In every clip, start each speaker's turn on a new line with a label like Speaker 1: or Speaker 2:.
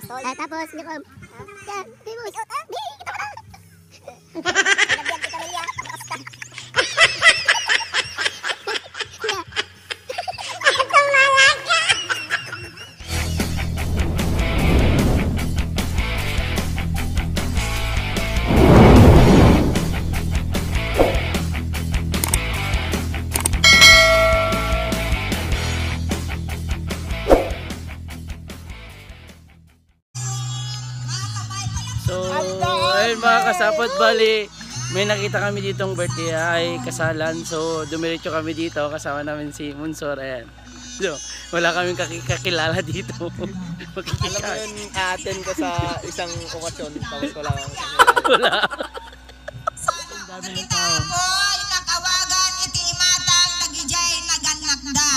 Speaker 1: Tapos, hindi ko. Yan, di mo. Di, kita mo na. Pinagyan kita Lilia. Basta.
Speaker 2: So, ayun mga kasapot, bali may nakita kami ditong birthday ay kasalan. So, dumiretso kami dito, kasama namin si Munsor. Ayan. So, wala kaming kakilala dito.
Speaker 3: Alam mo yun, a-attend ka sa isang okasyon, tapos wala kang
Speaker 2: wala. Ang dami ng tao.
Speaker 4: Nakawagan iti imatang nagijay naganakda.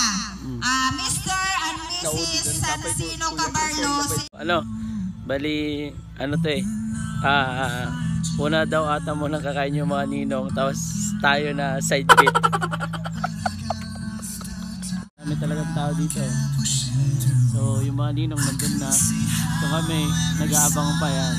Speaker 4: Mr. and Mrs. Sansino Cabarlos.
Speaker 2: Ano? Bali, ano to eh. Una daw ata mo nang kakain yung mga ninong, tapos tayo na side bit. Dami talagang tao dito. So yung mga ninong nandun na. So kami, nag-aabang pa yan.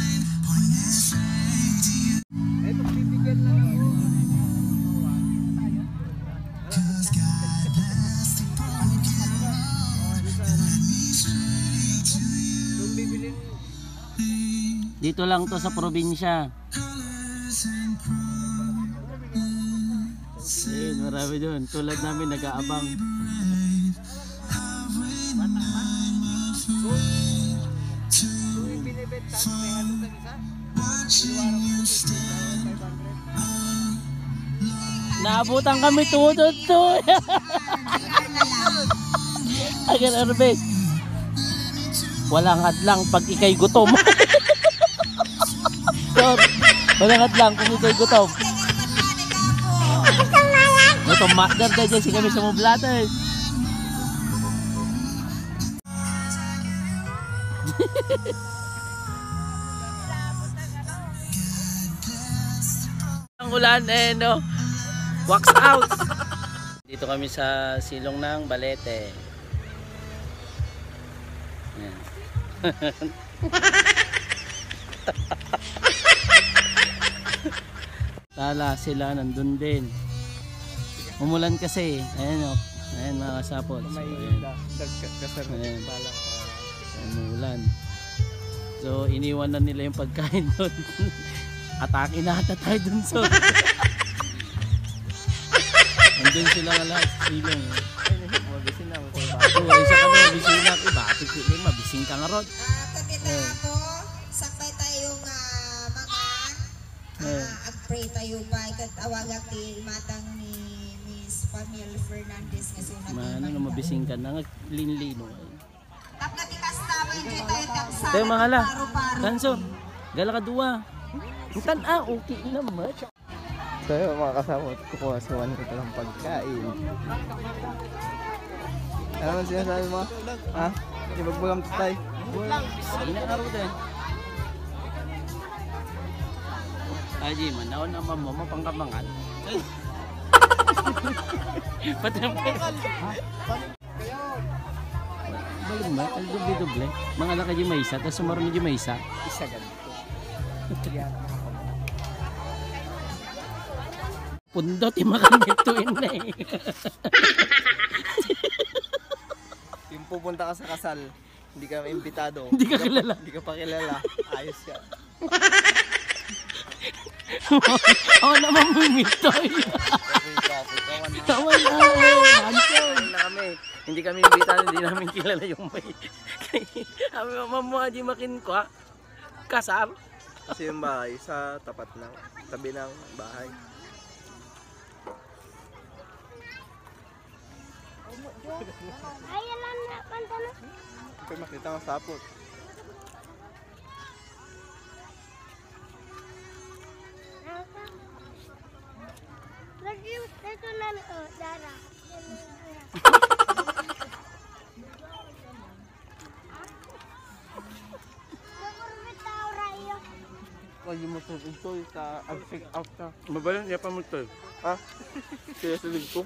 Speaker 2: Dito lang to sa probinsya. Ayun, marami doon. Tulad namin nag-aabang. Naabutan kami tutod to. Agan Arbes. Walang hadlang pag ikay gutom. Walang hadlang kung ikay gutom. Gutom makdar dyan si kami sa mublater. Ang ulan eh no. Wax out. Dito kami sa silong ng Balete. Ayan. Tala sila nandun din. Umulan kasi. Ayan o. Ayan mga kasapot. So, ayan. Umulan. So iniwan na nila yung pagkain doon. Atake na ata tayo dun so. Nandun sila nga lahat. Silong.
Speaker 3: mabisin na.
Speaker 2: Isa ka na mabising na. Bakit sila mabising ka nga ron?
Speaker 4: Kagita ako, sakbay tayong mga agpray tayo pa. Ikatawag ati matang ni Miss Pamela Fernandez kasi
Speaker 2: Ano na mabising ka na. Linlino.
Speaker 4: Tapos ikastabay dito tayo kaksa.
Speaker 2: Tayo mga hala. Kanso. Gala ka duwa. Bukan okay naman.
Speaker 3: So yun mga kasama, kukuha sa one ito ng pagkain. Ano man sinasabi mo? Ha? Ibagbagang tatay.
Speaker 2: Inaaro din. Aji, manaon na mamo mapangkamangan. Pati ang pekal. Balik mo, ang doble-doble. Mga laka di may isa, tapos sumaroon di may isa.
Speaker 3: Isa ganito.
Speaker 2: Pundot, imakan ditoin na eh.
Speaker 3: Yung pupunta ka sa kasal, hindi ka imbitado.
Speaker 2: Hindi ka kilala.
Speaker 3: Hindi ka pa kilala. Ayos ka.
Speaker 2: Oo naman bumitoy. Tawa na eh. Hanson.
Speaker 3: Na kami.
Speaker 2: Hindi kami imbitado, hindi namin kilala yung may. Kami mamamuha di makin ko ha. Kasar.
Speaker 3: Kasi yung bahay sa tapat ng, tabi ng bahay.
Speaker 1: Ay, alam na, kanta na.
Speaker 3: Kaya makita ng sapot.
Speaker 1: Lagi, ito na, Dara.
Speaker 3: Lagi mo ito, sa pick out ka.
Speaker 2: Mabalan, niya pa mo ito.
Speaker 3: Ha? Kaya sa lig ko.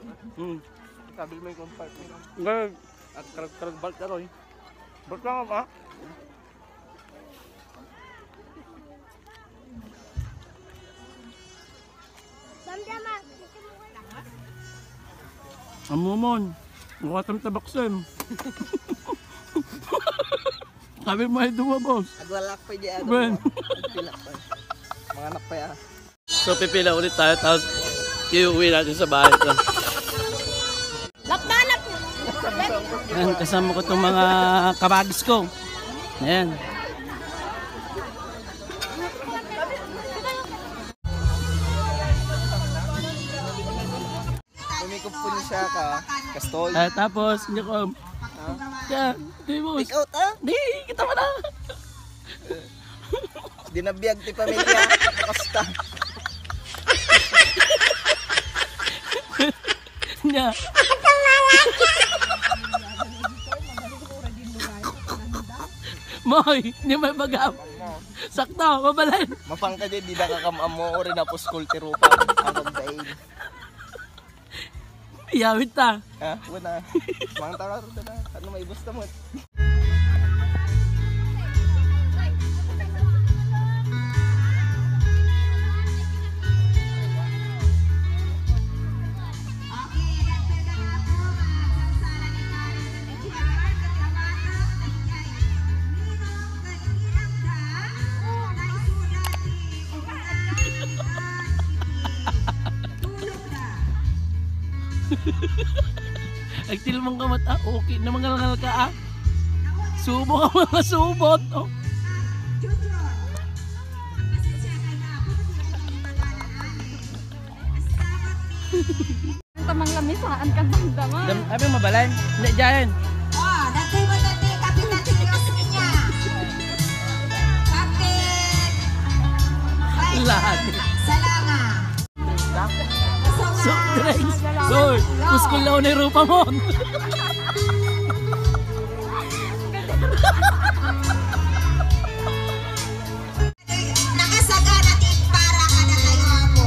Speaker 2: Sabi
Speaker 3: mo yung compartment.
Speaker 2: Nga,
Speaker 3: At karag-balt na rin.
Speaker 2: ba't lang ba? Amumon. Mukha kang tabaksim. Sabi mo ay dumabos.
Speaker 3: Agwalak pa dyan.
Speaker 2: Ben.
Speaker 3: Agpilak pa. Mga anak pa yan.
Speaker 2: So pipila ulit tayo tapos iuwi natin sa bahay ko. Ayan, kasama ko itong mga kabagis ko. Ayan.
Speaker 3: Pumikop po niya siya ka. Kastol.
Speaker 2: Tapos, hindi ko. Kaya, di mo.
Speaker 3: Pick out ah.
Speaker 2: Di, kita mo na.
Speaker 3: Dinabiyag ti pamilya. Kasta.
Speaker 2: Nya. Moy, hindi may bagam. Sakto, mabalay.
Speaker 3: Mapang ka din, di na kakamam mo. O rin na po school tirupa. Ang daig.
Speaker 2: Iyawit ta.
Speaker 3: Ha? Wala. Mga tara na. Ano may gusto mo?
Speaker 2: Agtil mong kamat, okay na mga langal ka Subo ka mga subot. Oh.
Speaker 5: Tamang lamisaan ka damdaman.
Speaker 2: Abi mabalan? Hindi dyan.
Speaker 4: Oh, dati mo dati kapit natin yung niya. Kapit.
Speaker 2: Lahat.
Speaker 4: Salama.
Speaker 2: So, drinks. So, puskol na unay rupa mo.
Speaker 4: Nakasaga natin para ka na kayo ako.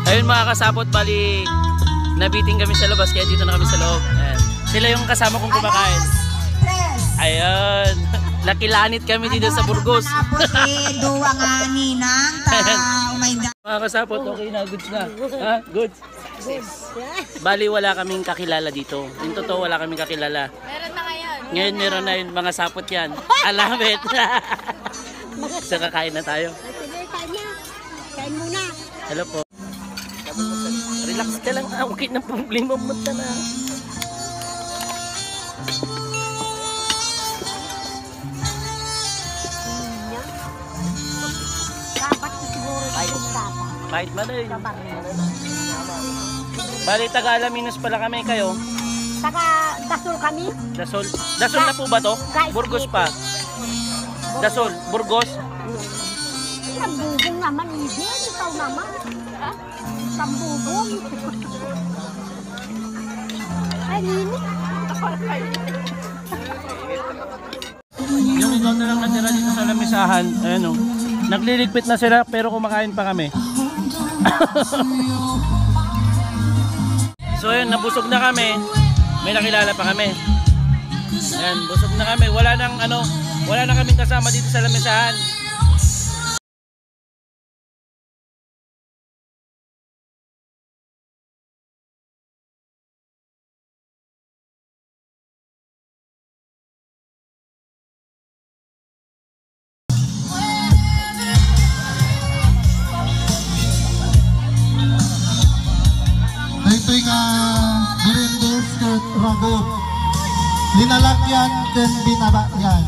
Speaker 2: Ayun mga kasapot, bali nabiting kami sa labas kaya dito na kami sa loob. Ayan. Sila yung kasama kong kumakain. Ayun. Nakilanit kami dito sa Burgos.
Speaker 4: Duwa nga ninang ta. Oh my God.
Speaker 2: Mga kasapot, okay na. Goods na. Ha? Goods. Bali wala kaming kakilala dito. Yung totoo wala kaming kakilala.
Speaker 5: Meron na ngayon.
Speaker 2: Ngayon meron na yun. Mga sapot yan. Alamit. So kakain na tayo.
Speaker 1: Sige, kain na. Kain muna.
Speaker 2: Hello po. Relax ka lang. Okay na problema mo na.
Speaker 1: Dapat siguro yung dapat.
Speaker 2: Kahit man eh. Bali taga Alaminos pala kami kayo.
Speaker 1: Saka dasol kami.
Speaker 2: Dasol. Dasol na po ba to? Burgos pa. Dasol. Burgos.
Speaker 1: Sambubong naman, hindi. Ikaw naman. Sambubong. Ay, nini.
Speaker 2: Yung ikaw na lang natira dito sa lamisahan. Ayan o. Nagliligpit na sila pero kumakain pa kami. So yun, nabusog na kami. May nakilala pa kami. Ayan, busog na kami. Wala na kaming kasama dito sa lamisahan.
Speaker 6: Ito'y nga Grindes Rago. Linalagyan din binaba yan.